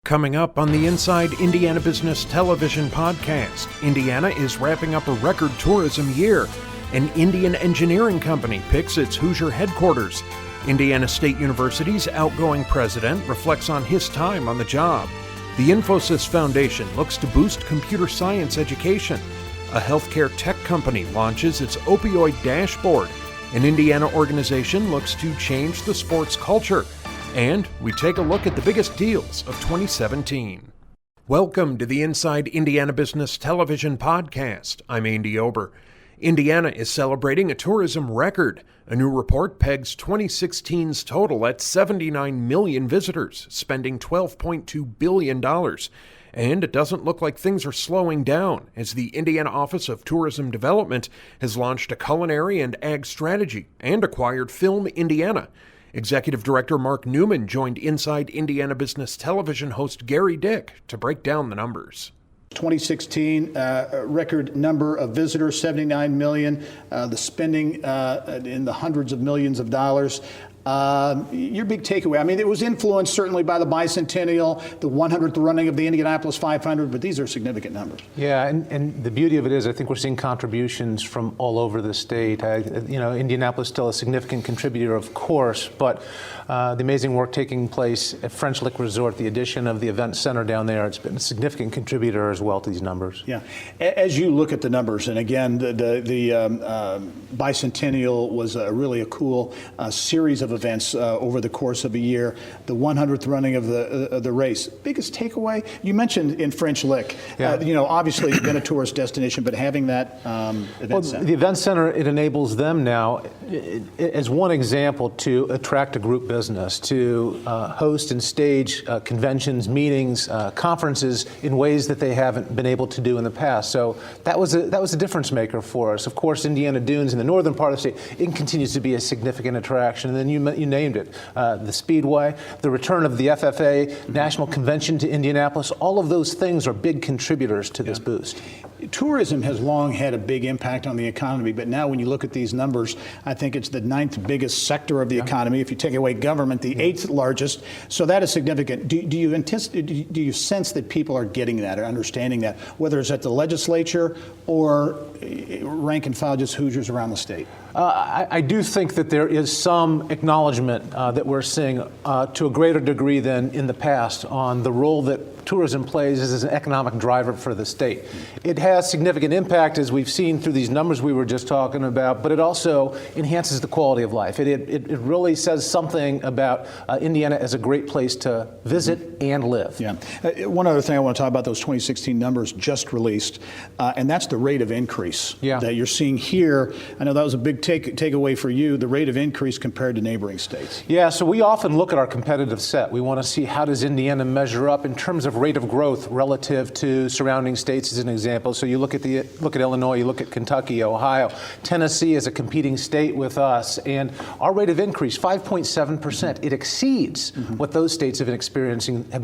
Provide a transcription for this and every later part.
Coming up on the Inside Indiana Business Television podcast, Indiana is wrapping up a record tourism year. An Indian engineering company picks its Hoosier headquarters. Indiana State University's outgoing president reflects on his time on the job. The Infosys Foundation looks to boost computer science education. A healthcare tech company launches its opioid dashboard. An Indiana organization looks to change the sports culture. And we take a look at the biggest deals of 2017. Welcome to the Inside Indiana Business Television podcast. I'm Andy Ober. Indiana is celebrating a tourism record. A new report pegs 2016's total at 79 million visitors, spending $12.2 billion. And it doesn't look like things are slowing down, as the Indiana Office of Tourism Development has launched a culinary and ag strategy and acquired Film Indiana. Executive Director Mark Newman joined Inside Indiana Business Television host Gary Dick to break down the numbers. 2016, record number of visitors, 79 million, the spending in the hundreds of millions of dollars. Your big takeaway, I mean, it was influenced certainly by the bicentennial, the 100th running of the Indianapolis 500, but these are significant numbers. Yeah, and the beauty of it is I think we're seeing contributions from all over the state. Indianapolis is still a significant contributor, of course, but the amazing work taking place at French Lick Resort, the addition of the event center down there, it's been a significant contributor as well to these numbers. Yeah, as you look at the numbers, and again, the bicentennial was really a cool series of events over the course of a year. The 100th running of the race. Biggest takeaway? You mentioned in French Lick. Yeah. Obviously it's been a tourist destination, but having that event center. The event center, it enables them now, as one example, to attract a group business, to host and stage conventions, meetings, conferences in ways that they haven't been able to do in the past. So that was a difference maker for us. Of course, Indiana Dunes in the northern part of the state, it continues to be a significant attraction. And then you named it, the Speedway, the return of the FFA, National Convention to Indianapolis, all of those things are big contributors to this boost. Tourism has long had a big impact on the economy, but now when you look at these numbers, I think it's the 9th biggest sector of the economy. If you take away government, the 8th largest. So that is significant. Do you sense that people are getting that or understanding that, whether it's at the legislature or rank and file just Hoosiers around the state? I do think that there is some acknowledgement that we're seeing to a greater degree than in the past on the role that tourism plays as an economic driver for the state. It has significant impact, as we've seen through these numbers we were just talking about, but it also enhances the quality of life. It really says something about Indiana as a great place to visit and live. Yeah. One other thing I want to talk about, those 2016 numbers just released, and that's the rate of increase that you're seeing here. I know that was a big takeaway for you, the rate of increase compared to neighboring states. Yeah, so we often look at our competitive set. We want to see how does Indiana measure up in terms of rate of growth relative to surrounding states, as an example. So you look at Illinois, you look at Kentucky, Ohio, Tennessee is a competing state with us, and our rate of increase, 5.7%. It exceeds what those states have been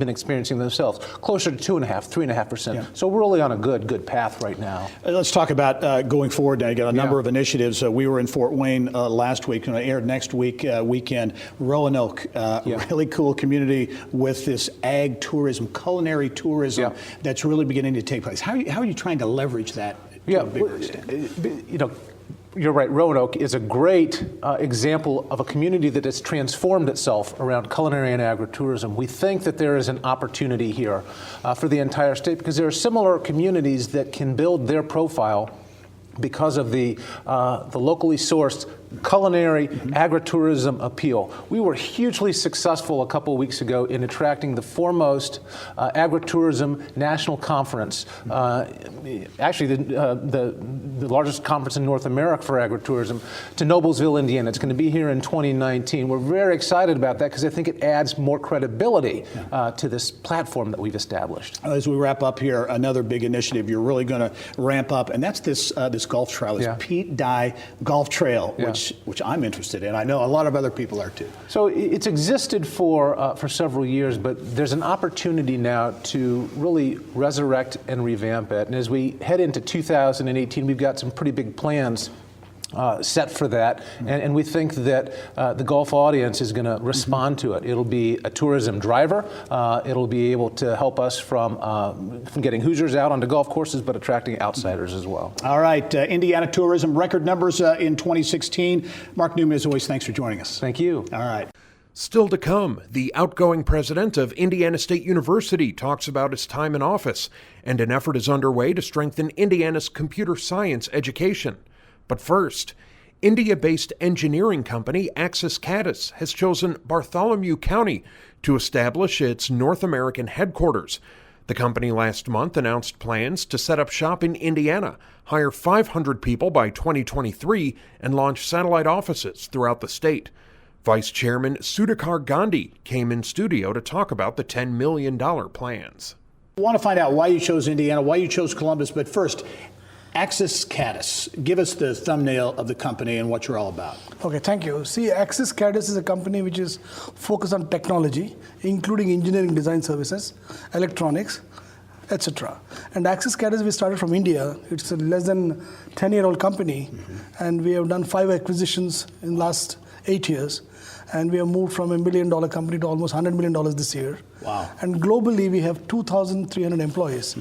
experiencing themselves, closer to 2.5%, 3.5%. Yeah. So we're really on a good path right now. Let's talk about going forward. I got a number of initiatives. We were in Fort Wayne last week, and I aired next weekend. Roanoke, really cool community with this ag tourism, culinary tourism that's really beginning to take place. How are you trying to leverage that to a bigger extent? You're right. Roanoke is a great example of a community that has transformed itself around culinary and agritourism. We think that there is an opportunity here for the entire state because there are similar communities that can build their profile because of the locally sourced culinary agritourism appeal. We were hugely successful a couple of weeks ago in attracting the foremost agritourism national conference, actually the largest conference in North America for agritourism, to Noblesville, Indiana. It's going to be here in 2019. We're very excited about that because I think it adds more credibility to this platform that we've established. As we wrap up here, another big initiative you're really going to ramp up, and that's this golf trail, this Pete Dye Golf Trail, which I'm interested in. I know a lot of other people are too. So it's existed for several years, but there's an opportunity now to really resurrect and revamp it. And as we head into 2018, we've got some pretty big plans set for that, and we think that the Gulf audience is going to respond to it. It'll be a tourism driver. It'll be able to help us from getting Hoosiers out onto golf courses, but attracting outsiders as well. All right, Indiana tourism record numbers in 2016. Mark Newman, as always, thanks for joining us. Thank you. All right. Still to come, the outgoing president of Indiana State University talks about his time in office, and an effort is underway to strengthen Indiana's computer science education. But first, India-based engineering company Axis Caddis has chosen Bartholomew County to establish its North American headquarters. The company last month announced plans to set up shop in Indiana, hire 500 people by 2023, and launch satellite offices throughout the state. Vice Chairman Sudhakar Gandhi came in studio to talk about the $10 million plans. I want to find out why you chose Indiana, why you chose Columbus, but first, Axis Caddis. Give us the thumbnail of the company and what you're all about. Okay, thank you. See, Axis Caddis is a company which is focused on technology, including engineering design services, electronics, etc. And Axis Caddis, we started from India. It's a less than 10-year-old company, and we have done 5 acquisitions in the last 8 years. And we have moved from $1 million company to almost $100 million this year. Wow. And globally, we have 2,300 employees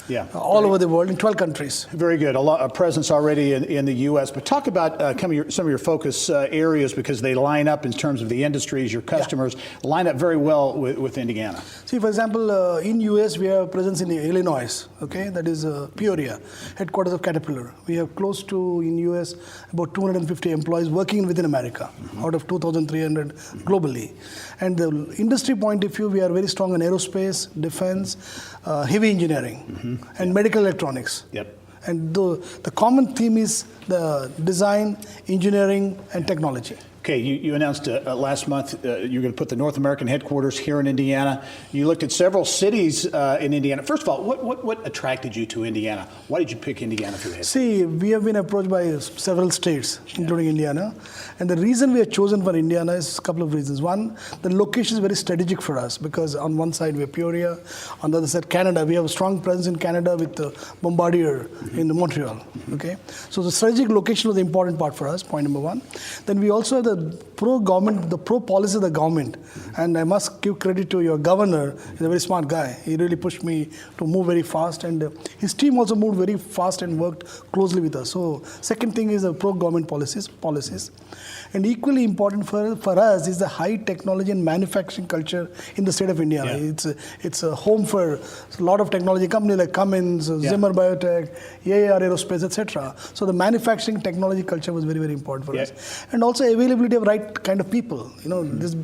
Yeah. all over the world in 12 countries. Very good. A presence already in the U.S. But talk about some of your focus areas, because they line up in terms of the industries, your customers, line up very well with Indiana. See, for example, in U.S., we have a presence in Illinois, okay? That is Peoria, headquarters of Caterpillar. We have close to, in U.S., about 250 employees working within America, out of 2,300 globally. And the industry point of view, we are very strong in aerospace, defense, heavy engineering, and medical electronics. Yep. And the common theme is the design, engineering, and technology. Okay, you announced last month you're going to put the North American headquarters here in Indiana. You looked at several cities in Indiana. First of all, what attracted you to Indiana? Why did you pick Indiana for the headquarters? See, we have been approached by several states, including Indiana. And the reason we are chosen for Indiana is a couple of reasons. One, the location is very strategic for us, because on one side we have Peoria, on the other side Canada. We have a strong presence in Canada with Bombardier in Montreal. Okay, so the strategic location was the important part for us, point number one. Then we also have the pro-government, the pro-policy of the government. And I must give credit to your governor. He's a very smart guy. He really pushed me to move very fast. And his team also moved very fast and worked closely with us. So second thing is the pro-government policies. And equally important for us is the high technology and manufacturing culture in the state of Indiana. Yeah. It's a home for a lot of technology companies like Cummins, Zimmer Biotech, AAR Aerospace, etc. So the manufacturing technology culture was very, very important for us. And also availability of right kind of people. You know, this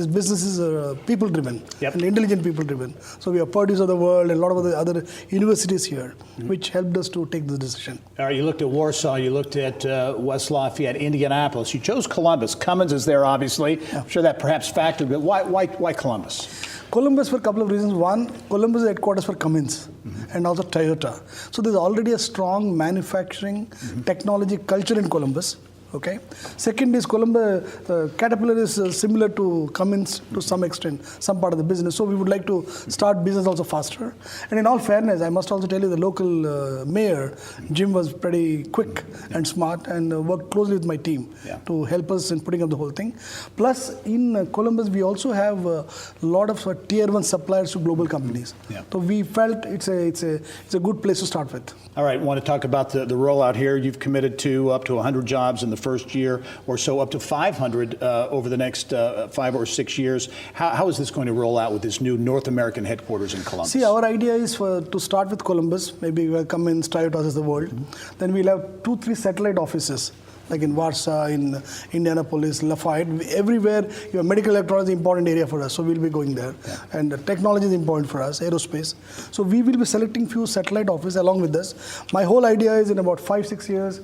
business is people-driven and intelligent people-driven. So we have Purdue's of the world and a lot of the other universities here, which helped us to take this decision. All right, you looked at Warsaw, you looked at West Lafayette, Indianapolis. You chose Columbus. Cummins is there, obviously. I'm sure that perhaps factored, but why Columbus? Columbus for a couple of reasons. One, Columbus is headquarters for Cummins and also Toyota. So there's already a strong manufacturing technology culture in Columbus. Okay. Second is Caterpillar is similar to Cummins to some extent, some part of the business. So we would like to start business also faster. And in all fairness, I must also tell you the local mayor, Jim, was pretty quick and smart and worked closely with my team to help us in putting up the whole thing. Plus, in Columbus, we also have a lot of tier 1 suppliers to global companies. So we felt it's a good place to start with. All right, I want to talk about the rollout here. You've committed to up to 100 jobs in the first year or so, up to 500 over the next 5 or 6 years. How is this going to roll out with this new North American headquarters in Columbus? See, our idea is to start with Columbus. Maybe we'll come in Toyota as the world. Then we'll have 2-3 satellite offices, like in Warsaw, in Indianapolis, Lafayette. Everywhere, your medical electronics is an important area for us, so we'll be going there. And technology is important for us, aerospace. So we will be selecting few satellite offices along with us. My whole idea is in about 5-6 years,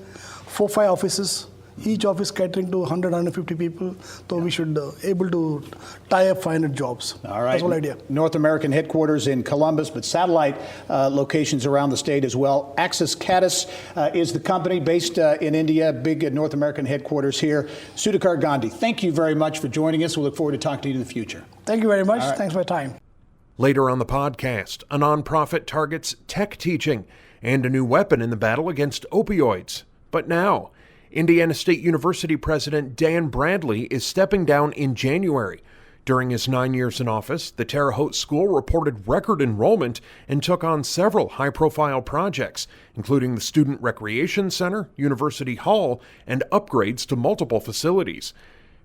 4-5 offices, each office catering to 100-150 people, so we should able to tie up 500 jobs. All right. That's the whole idea. North American headquarters in Columbus, but satellite locations around the state as well. Axis Caddis is the company based in India, big North American headquarters here. Sudhakar Gandhi, thank you very much for joining us. We look forward to talking to you in the future. Thank you very much. Thanks for your time. Later on the podcast, a nonprofit targets tech teaching and a new weapon in the battle against opioids. But now, Indiana State University President Dan Bradley is stepping down in January. During his 9 years in office, the Terre Haute School reported record enrollment and took on several high-profile projects, including the Student Recreation Center, University Hall, and upgrades to multiple facilities.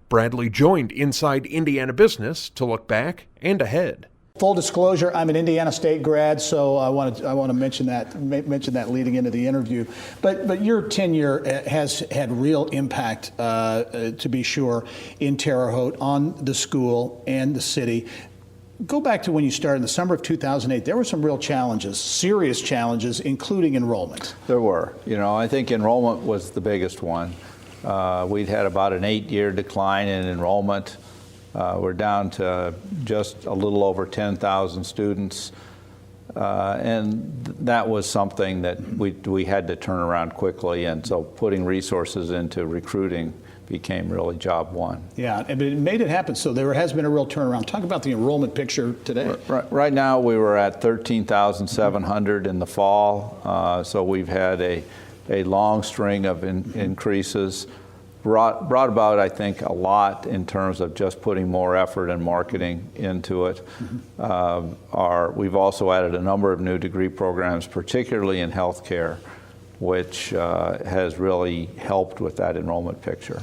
Bradley joined Inside Indiana Business to look back and ahead. Full disclosure, I'm an Indiana State grad, so I want to mention that leading into the interview. But your tenure has had real impact, to be sure, in Terre Haute on the school and the city. Go back to when you started in the summer of 2008. There were some real challenges, serious challenges, including enrollment. There were. I think enrollment was the biggest one. We'd had about an 8-year decline in enrollment. We're down to just a little over 10,000 students, and that was something that we had to turn around quickly, and so putting resources into recruiting became really job one. Yeah, but it made it happen, so there has been a real turnaround. Talk about the enrollment picture today. Right now we were at 13,700 in the fall, so we've had a long string of increases. Brought about, I think, a lot in terms of just putting more effort and marketing into it. We've also added a number of new degree programs, particularly in healthcare, which has really helped with that enrollment picture.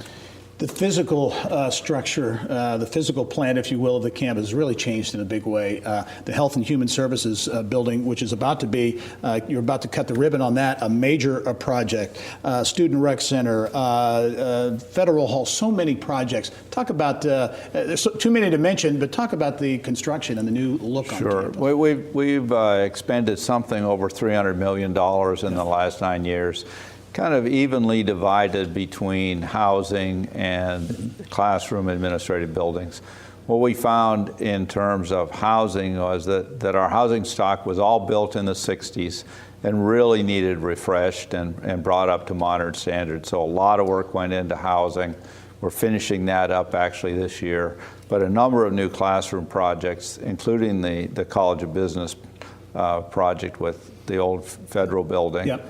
The physical structure, the physical plan, if you will, of the campus has really changed in a big way. The Health and Human Services building, which is about to be, you're about to cut the ribbon on that, a major project. Student Rec Center, Federal Hall, so many projects. Talk about, there's too many to mention, but talk about the construction and the new look on campus. Sure. We've expended something over $300 million in the last 9 years. Kind of evenly divided between housing and classroom administrative buildings. What we found in terms of housing was that our housing stock was all built in the 60s and really needed refreshed and brought up to modern standards. So a lot of work went into housing. We're finishing that up actually this year. But a number of new classroom projects, including the College of Business project with the old federal building. Yep.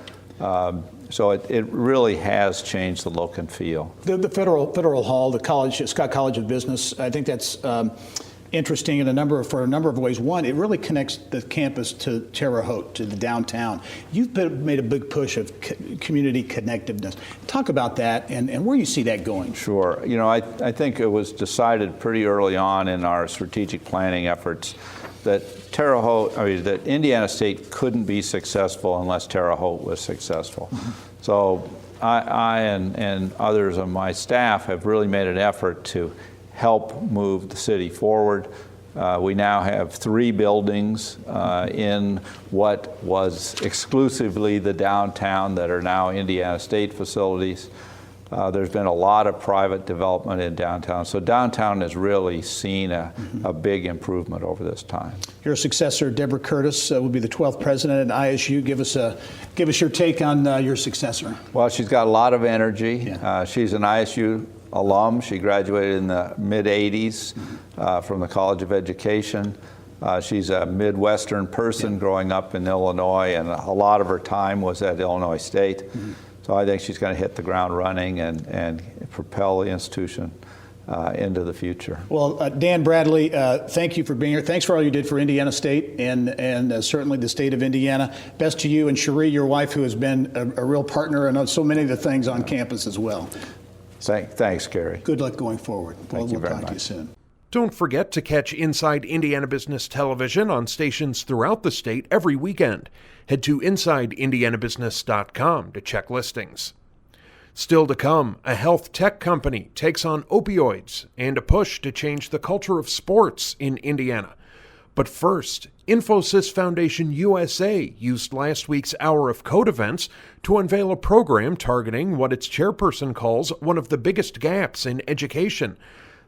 So it really has changed the look and feel. The Federal Hall, the college, Scott College of Business, I think that's interesting for a number of ways. One, it really connects the campus to Terre Haute, to the downtown. You've made a big push of community connectiveness. Talk about that and where you see that going. Sure. I think it was decided pretty early on in our strategic planning efforts that that Indiana State couldn't be successful unless Terre Haute was successful. Mm-hmm. So I and others on my staff have really made an effort to help move the city forward. We now have 3 buildings in what was exclusively the downtown that are now Indiana State facilities. There's been a lot of private development in downtown. So downtown has really seen a big improvement over this time. Your successor, Deborah Curtis, will be the 12th president at ISU. Give us your take on your successor. Well, she's got a lot of energy. Yeah. She's an ISU alum. She graduated in the mid-'80s from the College of Education. She's a Midwestern person growing up in Illinois, and a lot of her time was at Illinois State. So I think she's going to hit the ground running and propel the institution into the future. Well, Dan Bradley, thank you for being here. Thanks for all you did for Indiana State and certainly the state of Indiana. Best to you and Cherie, your wife, who has been a real partner and on so many of the things on campus as well. Thanks, Gary. Good luck going forward. Thank you very much. We'll talk to you soon. Don't forget to catch Inside Indiana Business Television on stations throughout the state every weekend. Head to InsideIndianaBusiness.com to check listings. Still to come, a health tech company takes on opioids and a push to change the culture of sports in Indiana. But first, Infosys Foundation USA used last week's Hour of Code events to unveil a program targeting what its chairperson calls one of the biggest gaps in education.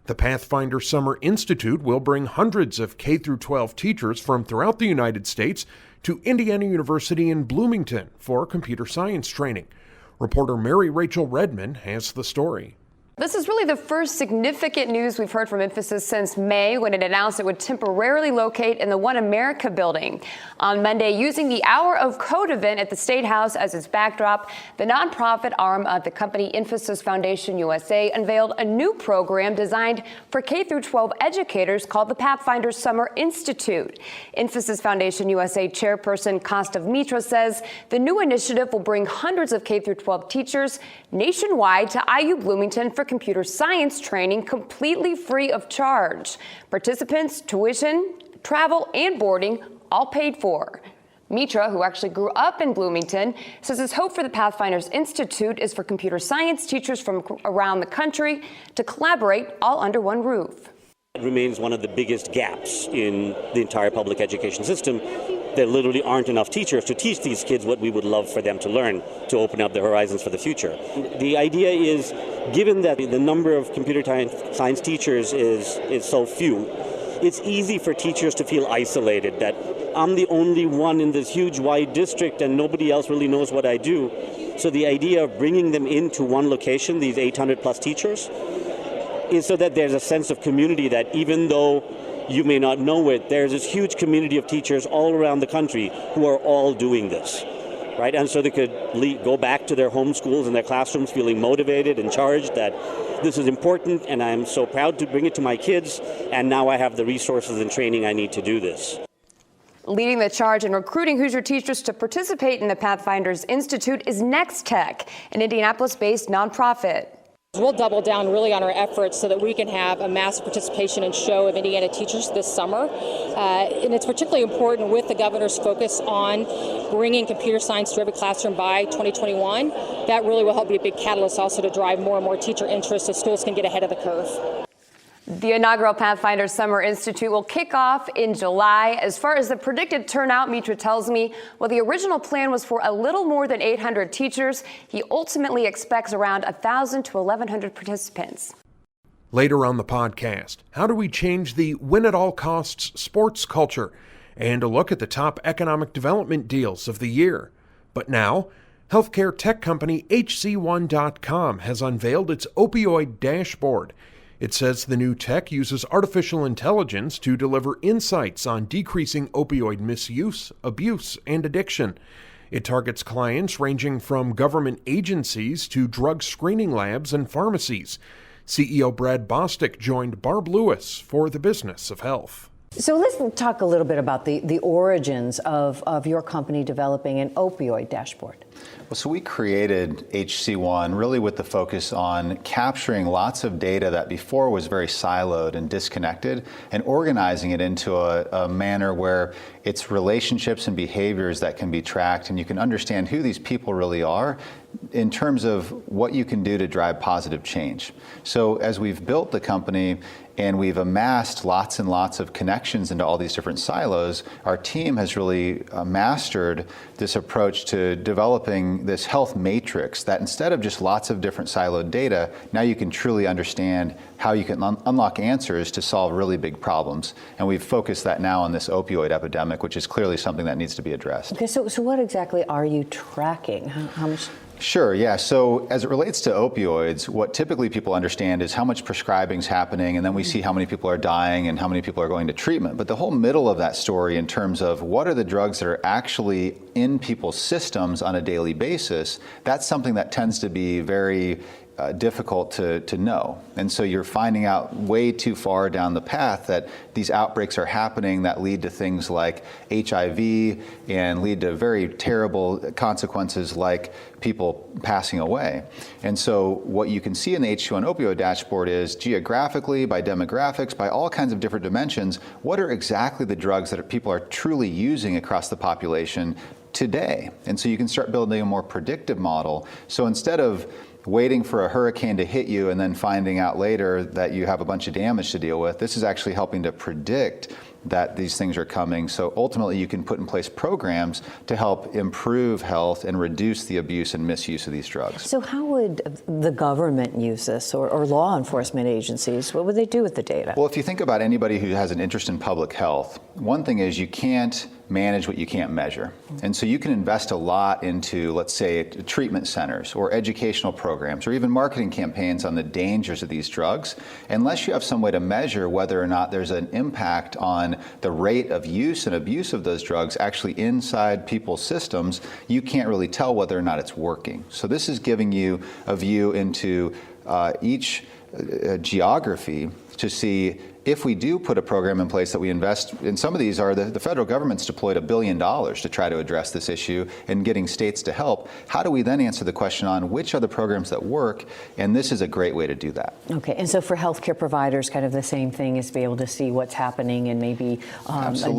The Pathfinder Summer Institute will bring hundreds of K-12 teachers from throughout the United States to Indiana University in Bloomington for computer science training. Reporter Mary Rachel Redman has the story. This is really the first significant news we've heard from Infosys since May, when it announced it would temporarily locate in the One America building. On Monday, using the Hour of Code event at the State House as its backdrop, the nonprofit arm of the company Infosys Foundation USA unveiled a new program designed for K-12 educators called the Pathfinder Summer Institute. Infosys Foundation USA chairperson Kostav Mitra says the new initiative will bring hundreds of K-12 teachers nationwide to IU Bloomington for computer science training completely free of charge. Participants, tuition, travel, and boarding all paid for. Mitra, who actually grew up in Bloomington, says his hope for the Pathfinders Institute is for computer science teachers from around the country to collaborate all under one roof. It remains one of the biggest gaps in the entire public education system. There literally aren't enough teachers to teach these kids what we would love for them to learn, to open up their horizons for the future. The idea is, given that the number of computer science teachers is so few, it's easy for teachers to feel isolated, that I'm the only one in this huge wide district and nobody else really knows what I do. So the idea of bringing them into one location, these 800 plus teachers, is so that there's a sense of community, that even though you may not know it, there's this huge community of teachers all around the country who are all doing this, right? And so they could go back to their home schools and their classrooms feeling motivated and charged that this is important and I'm so proud to bring it to my kids, and now I have the resources and training I need to do this. Leading the charge in recruiting Hoosier teachers to participate in the Pathfinders Institute is Next Tech, an Indianapolis-based nonprofit. We'll double down really on our efforts so that we can have a massive participation and show of Indiana teachers this summer. And it's particularly important with the governor's focus on bringing computer science to every classroom by 2021. That really will help be a big catalyst also to drive more and more teacher interest so schools can get ahead of the curve. The inaugural Pathfinder Summer Institute will kick off in July. As far as the predicted turnout, Mitra tells me, well, the original plan was for a little more than 800 teachers. He ultimately expects around 1,000 to 1,100 participants. Later on the podcast, how do we change the win-at-all-costs sports culture? And a look at the top economic development deals of the year. But now, healthcare tech company HC1.com has unveiled its opioid dashboard. It says the new tech uses artificial intelligence to deliver insights on decreasing opioid misuse, abuse, and addiction. It targets clients ranging from government agencies to drug screening labs and pharmacies. CEO Brad Bostic joined Barb Lewis for the Business of Health. So let's talk a little bit about the origins of your company developing an opioid dashboard. Well, so we created HC1 really with the focus on capturing lots of data that before was very siloed and disconnected, and organizing it into a manner where it's relationships and behaviors that can be tracked, and you can understand who these people really are in terms of what you can do to drive positive change. So as we've built the company and we've amassed lots and lots of connections into all these different silos, our team has really mastered this approach to developing this health matrix that instead of just lots of different siloed data, now you can truly understand how you can unlock answers to solve really big problems. And we've focused that now on this opioid epidemic, which is clearly something that needs to be addressed. Okay, so what exactly are you tracking? How much? Sure, yeah. So as it relates to opioids, what typically people understand is how much prescribing is happening, and then we see how many people are dying and how many people are going to treatment. But the whole middle of that story in terms of what are the drugs that are actually in people's systems on a daily basis, that's something that tends to be very difficult to know. And so you're finding out way too far down the path that these outbreaks are happening that lead to things like HIV and lead to very terrible consequences like people passing away. And so what you can see in the HC1 opioid dashboard is geographically, by demographics, by all kinds of different dimensions, what are exactly the drugs that people are truly using across the population today. And so you can start building a more predictive model. So instead of waiting for a hurricane to hit you and then finding out later that you have a bunch of damage to deal with, this is actually helping to predict that these things are coming. So ultimately you can put in place programs to help improve health and reduce the abuse and misuse of these drugs. So how would the government use this, or law enforcement agencies? What would they do with the data? Well, if you think about anybody who has an interest in public health, one thing is you can't manage what you can't measure. And so you can invest a lot into, let's say, treatment centers or educational programs or even marketing campaigns on the dangers of these drugs. Unless you have some way to measure whether or not there's an impact on the rate of use and abuse of those drugs actually inside people's systems, you can't really tell whether or not it's working. So this is giving you a view into each geography to see if we do put a program in place that we invest in. Some of these are the federal government's deployed $1 billion to try to address this issue and getting states to help. How do we then answer the question on which are the programs that work? And this is a great way to do that. Okay, and so for healthcare providers, kind of the same thing is to be able to see what's happening and maybe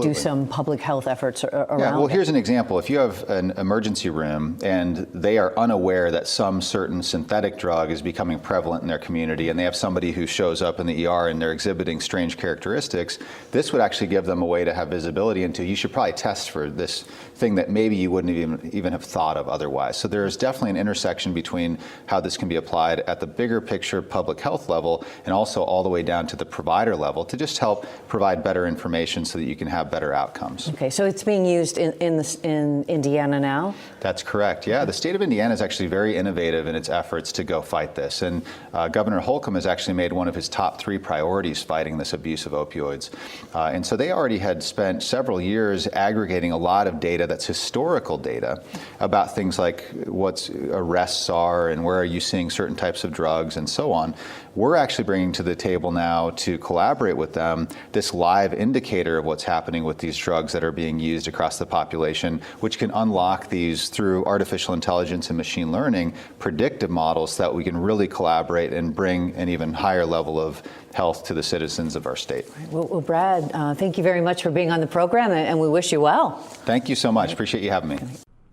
do some public health efforts around Yeah, well, it. here's an example. If you have an emergency room and they are unaware that some certain synthetic drug is becoming prevalent in their community, and they have somebody who shows up in the ER and they're exhibiting strange characteristics, this would actually give them a way to have visibility into, you should probably test for this thing that maybe you wouldn't even have thought of otherwise. So there is definitely an intersection between how this can be applied at the bigger picture public health level and also all the way down to the provider level to just help provide better information so that you can have better outcomes. Okay, so it's being used in Indiana now? That's correct, yeah. The state of Indiana is actually very innovative in its efforts to go fight this. And Governor Holcomb has actually made one of his top 3 priorities fighting this abuse of opioids. And so they already had spent several years aggregating a lot of data that's historical data about things like what arrests are and where are you seeing certain types of drugs and so on. We're actually bringing to the table now to collaborate with them this live indicator of what's happening with these drugs that are being used across the population, which can unlock these through artificial intelligence and machine learning predictive models so that we can really collaborate and bring an even higher level of health to the citizens of our state. Well, Brad, thank you very much for being on the program, and we wish you well. Thank you so much. Appreciate you having me.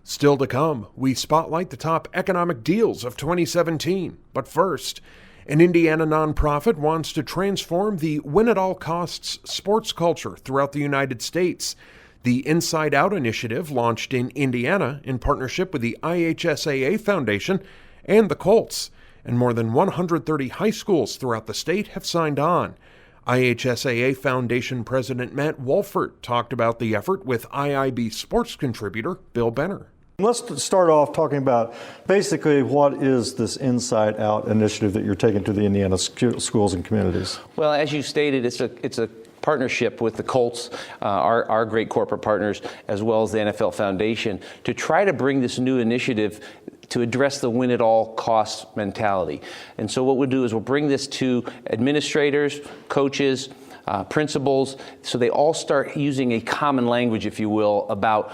Still to come, we spotlight the top economic deals of 2017. But first, an Indiana nonprofit wants to transform the win-at-all-costs sports culture throughout the United States. The Inside Out initiative, launched in Indiana in partnership with the IHSAA Foundation and the Colts, and more than 130 high schools throughout the state have signed on. IHSAA Foundation President Matt Wolfert talked about the effort with IIB sports contributor Bill Benner. Let's start off talking about basically what is this Inside Out initiative that you're taking to the Indiana schools and communities? Well, as you stated, it's a partnership with the Colts, our great corporate partners, as well as the NFL Foundation, to try to bring this new initiative to address the win-at-all-costs mentality. And so what we'll do is we'll bring this to administrators, coaches, principals, so they all start using a common language, if you will, about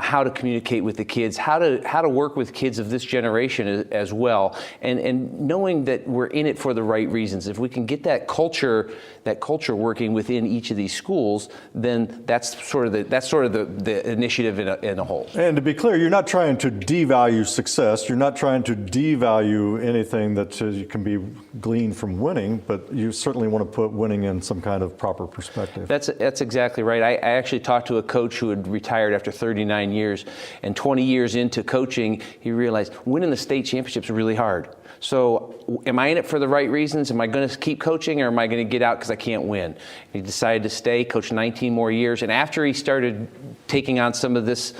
how to communicate with the kids, how to work with kids of this generation as well, and knowing that we're in it for the right reasons. If we can get that culture working within each of these schools, then that's sort of the initiative in a whole. And to be clear, you're not trying to devalue success. You're not trying to devalue anything that can be gleaned from winning, but you certainly want to put winning in some kind of proper perspective. That's exactly right. I actually talked to a coach who had retired after 39 years, and 20 years into coaching, he realized winning the state championship is really hard. So am I in it for the right reasons? Am I going to keep coaching, or am I going to get out because I can't win? He decided to stay, coach 19 more years, and after he started taking on some of this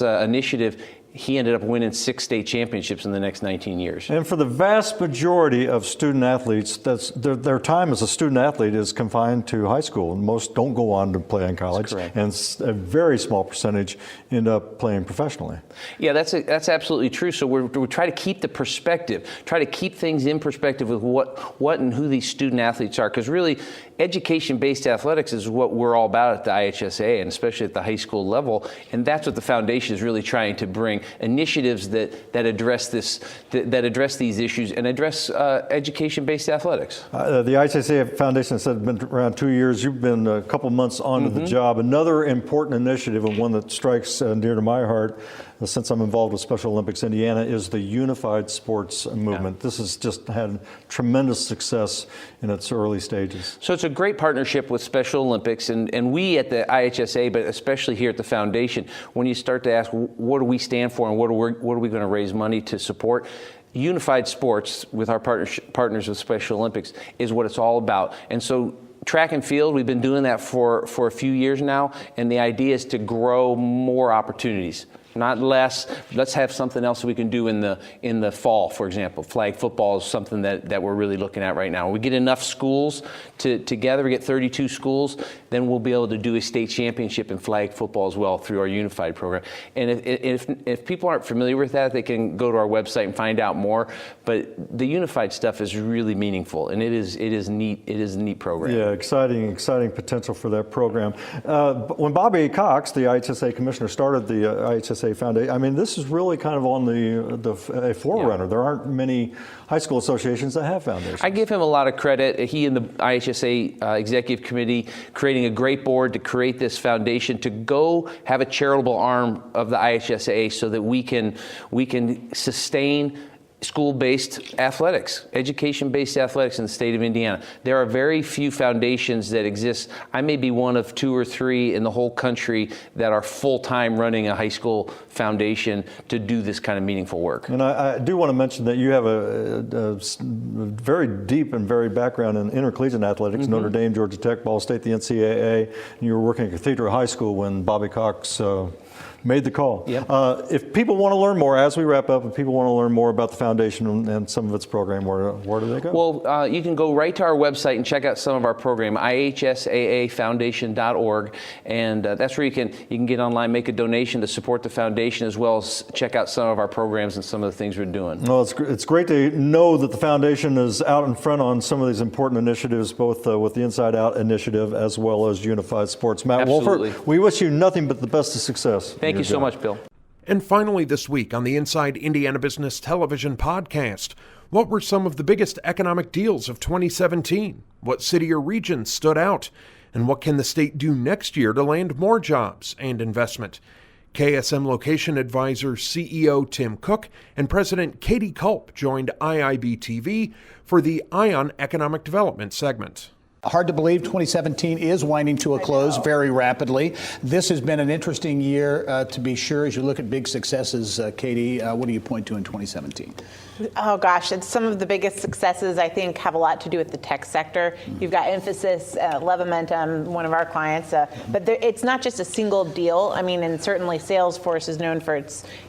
initiative, he ended up winning 6 state championships in the next 19 years. And for the vast majority of student athletes, their time as a student athlete is confined to high school, and most don't go on to play in college. That's correct. And a very small percentage end up playing professionally. Yeah, that's absolutely true. So we try to keep the perspective, try to keep things in perspective with what and who these student athletes are, because really education-based athletics is what we're all about at the IHSAA, and especially at the high school level. And that's what the foundation is really trying to bring: initiatives that address these issues and address education-based athletics. The IHSAA Foundation said it's been around 2 years. You've been a couple months onto the job. Another important initiative, and one that strikes near to my heart, since I'm involved with Special Olympics Indiana, is the unified sports movement. Yeah. This has just had tremendous success in its early stages. So it's a great partnership with Special Olympics, and we at the IHSA, but especially here at the foundation, when you start to ask what do we stand for and what are we going to raise money to support, unified sports with our partners with Special Olympics is what it's all about. And so track and field, we've been doing that for a few years now, and the idea is to grow more opportunities. Not less. Let's have something else we can do in the fall, for example. Flag football is something that we're really looking at right now. We get enough schools together, we get 32 schools, then we'll be able to do a state championship in flag football as well through our unified program. And if people aren't familiar with that, they can go to our website and find out more. But the unified stuff is really meaningful, and it is neat. It is a neat program. Yeah, exciting potential for that program. When Bobby Cox, the IHSA commissioner, started the IHSA Foundation, I mean, this is really kind of on a forerunner. Yeah. There aren't many high school associations that have foundations. I give him a lot of credit. He and the IHSA Executive Committee creating a great board to create this foundation to go have a charitable arm of the IHSA so that we can sustain school-based athletics, education-based athletics in the state of Indiana. There are very few foundations that exist. I may be one of 2 or 3 in the whole country that are full-time running a high school foundation to do this kind of meaningful work. And I do want to mention that you have a very deep and varied background in intercollegiate athletics, mm-hmm. Notre Dame, Georgia Tech, Ball State, the NCAA, and you were working at Cathedral High School when Bobby Cox made the call. Yep. If people want to learn more, as we wrap up, if people want to learn more about the foundation and some of its program, where do they go? Well, you can go right to our website and check out some of our program, ihsaafoundation.org, and that's where you can get online, make a donation to support the foundation, as well as check out some of our programs and some of the things we're doing. Well, it's great to know that the foundation is out in front on some of these important initiatives, both with the Inside Out initiative as well as Unified Sports. Matt Absolutely. Wolfert, we wish you nothing but the best of success. Thank you so much, Bill. And finally this week on the Inside Indiana Business Television podcast, what were some of the biggest economic deals of 2017? What city or region stood out? And what can the state do next year to land more jobs and investment? KSM Location Advisor CEO Tim Cook and President Katie Culp joined IIB TV for the Ion Economic Development segment. Hard to believe 2017 is winding to a close very rapidly. This has been an interesting year, to be sure. As you look at big successes, Katie, what do you point to in 2017? Oh gosh, it's some of the biggest successes I think have a lot to do with the tech sector. You've got Infosys, Levimentum, one of our clients, but it's not just a single deal. I mean, and certainly Salesforce is known for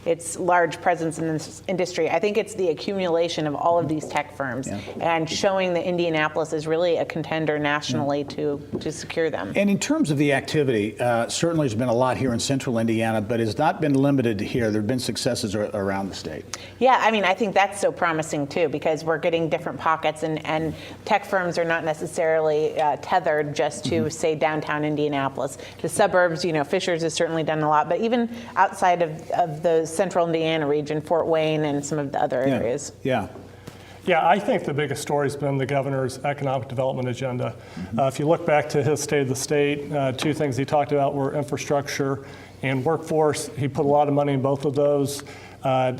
its large presence in this industry. I think it's the accumulation of all of these tech firms and showing that Indianapolis is really a contender nationally to secure them. And in terms of the activity, certainly there's been a lot here in central Indiana, but it's not been limited here. There have been successes around the state. Yeah, I mean, I think that's so promising too, because we're getting different pockets, and tech firms are not necessarily tethered just to, say, downtown Indianapolis. The suburbs, Fishers has certainly done a lot, but even outside of the central Indiana region, Fort Wayne and some of the other areas. Yeah, I think the biggest story has been the governor's economic development agenda. If you look back to his State of the State, 2 things he talked about were infrastructure and workforce. He put a lot of money in both of those.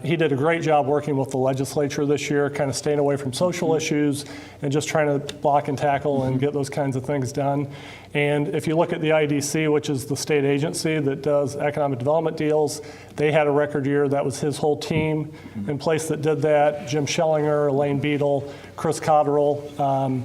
He did a great job working with the legislature this year, kind of staying away from social issues and just trying to block and tackle and get those kinds of things done. And if you look at the IDC, which is the state agency that does economic development deals, they had a record year. That was his whole team in place that did that. Jim Schellinger, Elaine Beadle, Chris Cotterill.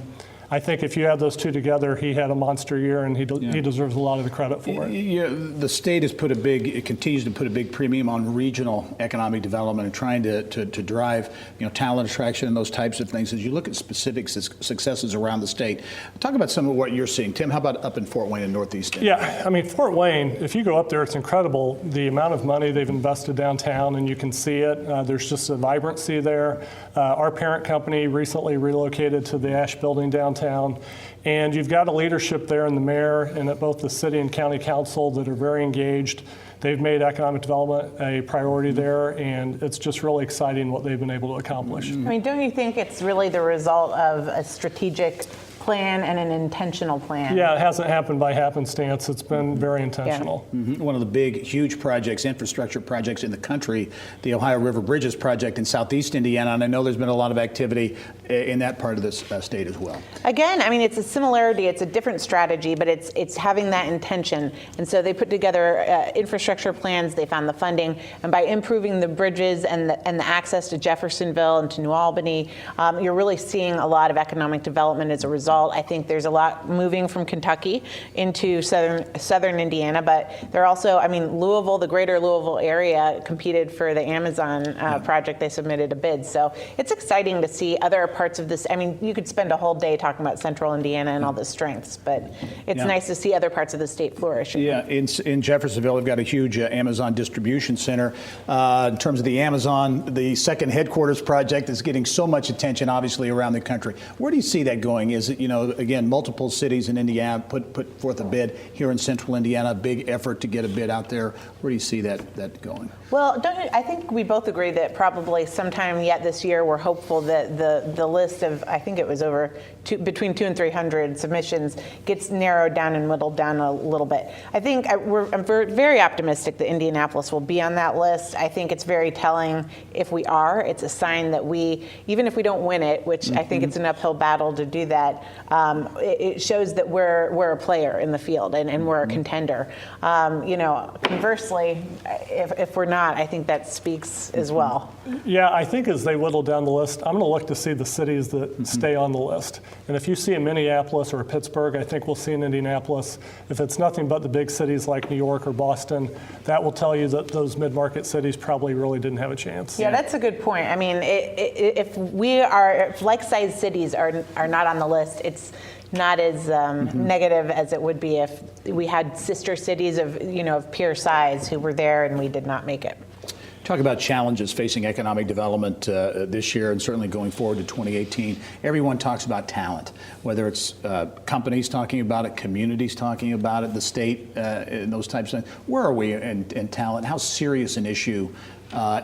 I think if you add those 2 together, he had a monster year, and he deserves a lot of the credit for it. The state has continues to put a big premium on regional economic development and trying to drive, talent attraction and those types of things. As you look at specific successes around the state, talk about some of what you're seeing. Tim, how about up in Fort Wayne and Northeast Indiana? Yeah, I mean, Fort Wayne, if you go up there, it's incredible the amount of money they've invested downtown, and you can see it. There's just a vibrancy there. Our parent company recently relocated to the Ash Building downtown. And you've got a leadership there in the mayor and at both the city and county council that are very engaged. They've made economic development a priority there, and it's just really exciting what they've been able to accomplish. I mean, don't you think it's really the result of a strategic plan and an intentional plan? Yeah, it hasn't happened by happenstance. It's been very intentional. Yeah. One of the big, huge projects, infrastructure projects in the country, the Ohio River Bridges project in southeast Indiana, and I know there's been a lot of activity in that part of the state as well. Again, I mean, it's a similarity. It's a different strategy, but it's having that intention. And so they put together infrastructure plans. They found the funding, and by improving the bridges and the access to Jeffersonville and to New Albany, you're really seeing a lot of economic development as a result result, I think there's a lot moving from Kentucky into southern Indiana, but they're also, I mean, Louisville, the greater Louisville area competed for the Amazon project. They submitted a bid. So it's exciting to see other parts of this. I mean, you could spend a whole day talking about central Indiana and all the strengths, but it's nice to see other parts of the state flourish. Yeah, in Jeffersonville, we've got a huge Amazon distribution center. In terms of the Amazon, the second headquarters project is getting so much attention, obviously, around the country. Where do you see that going? Is it, again, multiple cities in Indiana put forth a bid here in central Indiana, a big effort to get a bid out there. Where do you see that going? Well, I think we both agree that probably sometime yet this year, we're hopeful that the list of, I think it was between 200 and 300 submissions gets narrowed down and whittled down a little bit. I think I'm very optimistic that Indianapolis will be on that list. I think it's very telling if we are. It's a sign that even if we don't win it, which I think it's an uphill battle to do that, it shows that we're a player in the field and we're a contender. Conversely, if we're not, I think that speaks as well. Yeah, I think as they whittle down the list, I'm going to look to see the cities that stay on the list. And if you see a Minneapolis or a Pittsburgh, I think we'll see in Indianapolis. If it's nothing but the big cities like New York or Boston, that will tell you that those mid-market cities probably really didn't have a chance. Yeah, that's a good point. I mean, if like-sized cities are not on the list, it's not as negative as it would be if we had sister cities of peer size who were there and we did not make it. Talk about challenges facing economic development this year and certainly going forward to 2018. Everyone talks about talent, whether it's companies talking about it, communities talking about it, the state, and those types of things. Where are we in talent? How serious an issue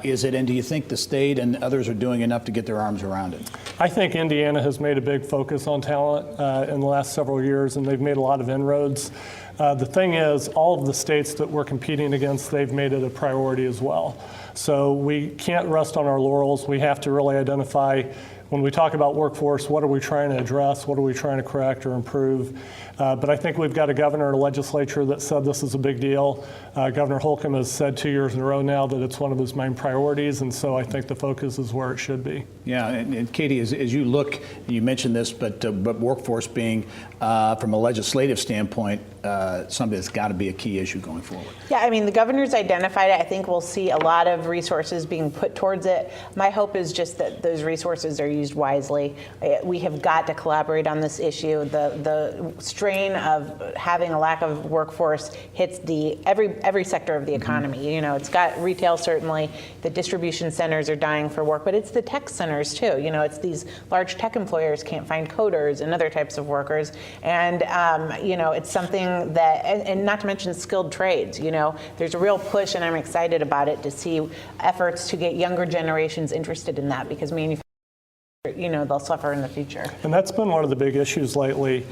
is it? And do you think the state and others are doing enough to get their arms around it? I think Indiana has made a big focus on talent in the last several years, and they've made a lot of inroads. The thing is, all of the states that we're competing against, they've made it a priority as well. So we can't rest on our laurels. We have to really identify, when we talk about workforce, what are we trying to address? What are we trying to correct or improve? But I think we've got a governor and a legislature that said this is a big deal. Governor Holcomb has said 2 years in a row now that it's one of his main priorities, and so I think the focus is where it should be. Yeah, and Katie, as you look, you mentioned this, but workforce being, from a legislative standpoint, something that's got to be a key issue going forward. Yeah, I mean, the governor's identified it. I think we'll see a lot of resources being put towards it. My hope is just that those resources are used wisely. We have got to collaborate on this issue. The strain of having a lack of workforce hits every sector of the economy. It's got retail, certainly. The distribution centers are dying for work, but it's the tech centers too. It's these large tech employers can't find coders and other types of workers. And, it's something that, and not to mention skilled trades, there's a real push, and I'm excited about it, to see efforts to get younger generations interested in that, because manufacturing, they'll suffer in the future. And that's been one of the big issues lately.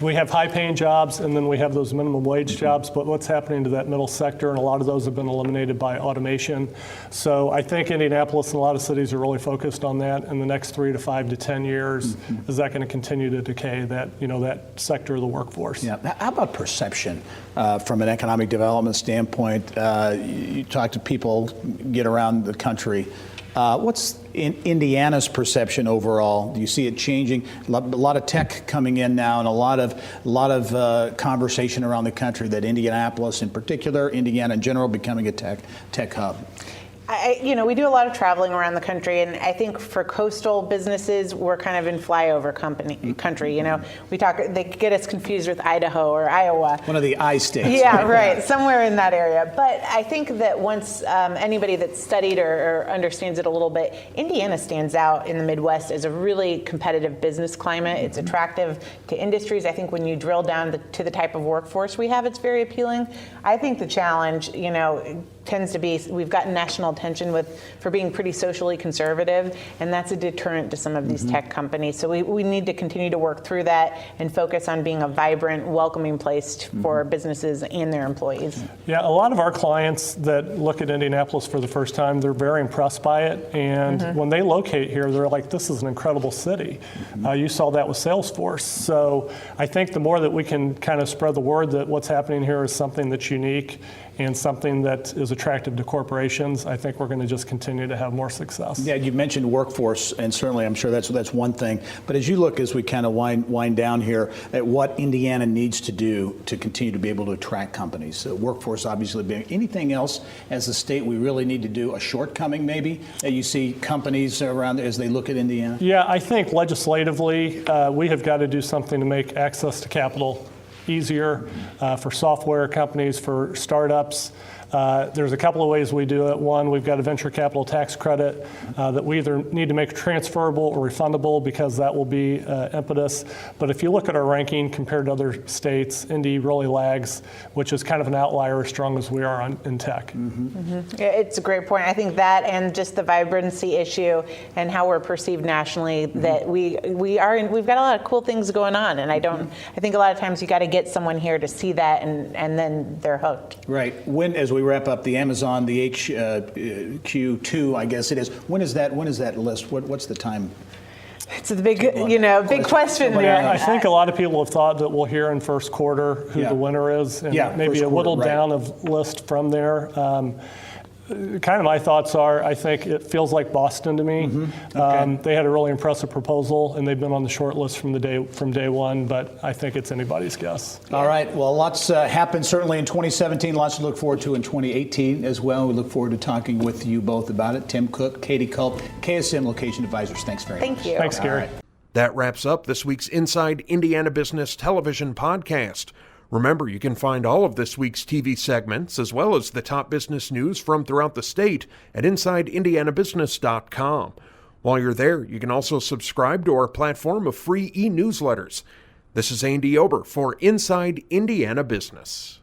We have high-paying jobs, and then we have those minimum wage jobs, but what's happening to that middle sector, and a lot of those have been eliminated by automation. So I think Indianapolis and a lot of cities are really focused on that in the next 3 to 5 to 10 years. Is that going to continue to decay, that sector of the workforce? Yeah. How about perception from an economic development standpoint? You talk to people, get around the country. What's in Indiana's perception overall? Do you see it changing? A lot of tech coming in now, and a lot of conversation around the country that Indianapolis, in particular, Indiana in general, becoming a tech hub. We do a lot of traveling around the country, and I think for coastal businesses, we're kind of in flyover country. They get us confused with Idaho or Iowa. One of the I states. Yeah, right, somewhere in that area. But I think that once anybody that's studied or understands it a little bit, Indiana stands out in the Midwest as a really competitive business climate. It's attractive to industries. I think when you drill down to the type of workforce we have, it's very appealing. I think the challenge, tends to be we've gotten national attention for being pretty socially conservative, and that's a deterrent to some of these tech companies. So we need to continue to work through that and focus on being a vibrant, welcoming place for businesses and their employees. Yeah, a lot of our clients that look at Indianapolis for the first time, they're very impressed by it, and when they locate here, they're like, this is an incredible city. You saw that with Salesforce. So I think the more that we can kind of spread the word that what's happening here is something that's unique and something that is attractive to corporations, I think we're going to just continue to have more success. Yeah, you mentioned workforce, and certainly I'm sure that's one thing. But as you look, as we kind of wind down here, at what Indiana needs to do to continue to be able to attract companies, workforce obviously being, anything else as a state we really need to do, a shortcoming maybe, that you see companies around as they look at Indiana? Yeah, I think legislatively, we have got to do something to make access to capital easier for software companies, for startups. There's a couple of ways we do it. One, we've got a venture capital tax credit that we either need to make transferable or refundable because that will be impetus. But if you look at our ranking compared to other states, Indy really lags, which is kind of an outlier as strong as we are in tech. Yeah, it's a great point. I think that and just the vibrancy issue and how we're perceived nationally, that we've got a lot of cool things going on, and I think a lot of times you got to get someone here to see that, and then they're hooked. Right. When, as we wrap up, the Amazon, the HQ2, I guess it is. When is that list? What's the time? It's a big, big question there. I think a lot of people have thought that we'll hear in first quarter who the winner is, and maybe a whittled down of list from there. Kind of my thoughts are, I think it feels like Boston to me. They had a really impressive proposal, and they've been on the short list from day one, but I think it's anybody's guess. All right. Well, lots happened certainly in 2017. Lots to look forward to in 2018 as well. We look forward to talking with you both about it. Tim Cook, Katie Culp, KSM Location Advisors. Thanks very much. Thank you. Thanks, Gary. That wraps up this week's Inside Indiana Business Television podcast. Remember, you can find all of this week's TV segments, as well as the top business news from throughout the state, at InsideIndianaBusiness.com. While you're there, you can also subscribe to our platform of free e-newsletters. This is Andy Ober for Inside Indiana Business.